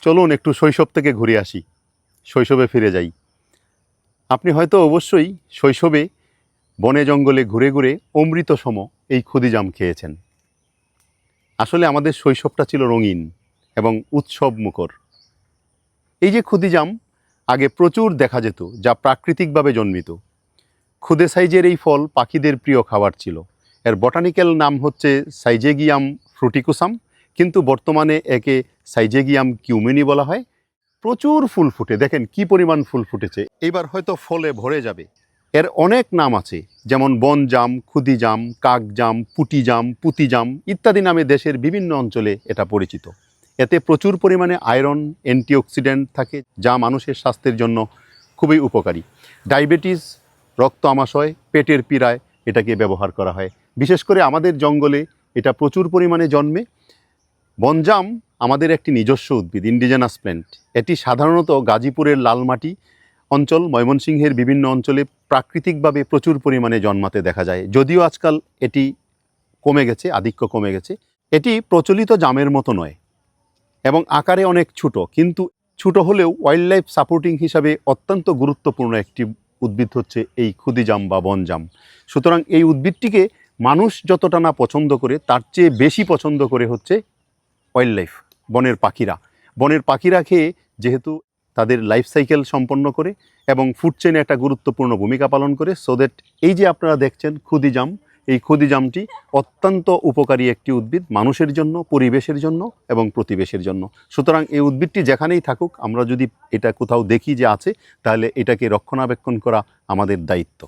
চলুন একটু শৈশব থেকে ঘুরে আসি, শৈশবে ফিরে যাই। আপনি হয়তো অবশ্যই শৈশবে বনে জঙ্গলে ঘুরে ঘুরে অমৃতসম এই ক্ষুদিজাম খেয়েছেন। আসলে আমাদের শৈশবটা ছিল রঙিন এবং উৎসব মুখর। এই যে ক্ষুদিজাম আগে প্রচুর দেখা যেত, যা প্রাকৃতিকভাবে জন্মিত। ক্ষুদে সাইজের এই ফল পাখিদের প্রিয় খাবার ছিল। এর বটানিক্যাল নাম হচ্ছে সাইজেগিয়াম ফ্রুটিকুসাম, কিন্তু বর্তমানে একে সাইজেগিয়াম কিউমেনি বলা হয়। প্রচুর ফুল ফুটে, দেখেন কি পরিমাণ ফুল ফুটেছে। এবার হয়তো ফলে ভরে যাবে। এর অনেক নাম আছে, যেমন বনজাম, ক্ষুদিজাম, কাকজাম, পুটিজাম, পুতিজাম ইত্যাদি নামে দেশের বিভিন্ন অঞ্চলে এটা পরিচিত। এতে প্রচুর পরিমাণে আয়রন, অ্যান্টিঅক্সিডেন্ট থাকে, যা মানুষের স্বাস্থ্যের জন্য খুবই উপকারী। ডায়াবেটিস, রক্ত আমাশয়, পেটের পীড়ায় এটাকে ব্যবহার করা হয়। বিশেষ করে আমাদের জঙ্গলে এটা প্রচুর পরিমাণে জন্মে। বনজাম আমাদের একটি নিজস্ব উদ্ভিদ, ইন্ডিজেনাস প্ল্যান্ট। এটি সাধারণত গাজীপুরের লালমাটি অঞ্চল, ময়মনসিংহের বিভিন্ন অঞ্চলে প্রাকৃতিকভাবে প্রচুর পরিমাণে জন্মাতে দেখা যায়। যদিও আজকাল এটি কমে গেছে, আধিক্য কমে গেছে। এটি প্রচলিত জামের মতো নয় এবং আকারে অনেক ছোট, কিন্তু ছোট হলেও ওয়াইল্ড লাইফ সাপোর্টিং হিসাবে অত্যন্ত গুরুত্বপূর্ণ একটি উদ্ভিদ হচ্ছে এই ক্ষুদিজাম বা বনজাম। সুতরাং এই উদ্ভিদটিকে মানুষ যতটা না পছন্দ করে, তার চেয়ে বেশি পছন্দ করে হচ্ছে ওয়াইল্ড লাইফ, বনের পাখিরা। বনের পাখিরা খেয়ে যেহেতু তাদের লাইফ সাইকেল সম্পন্ন করে এবং ফুড চেইনে একটা গুরুত্বপূর্ণ ভূমিকা পালন করে, সো দ্যাট এই যে আপনারা দেখছেন ক্ষুদিজাম, এই ক্ষুদিজামটি অত্যন্ত উপকারী একটি উদ্ভিদ মানুষের জন্য, পরিবেশের জন্য এবং প্রতিবেশের জন্য। সুতরাং এই উদ্ভিদটি যেখানেই থাকুক, আমরা যদি এটা কোথাও দেখি যে আছে, তাহলে এটাকে রক্ষণাবেক্ষণ করা আমাদের দায়িত্ব।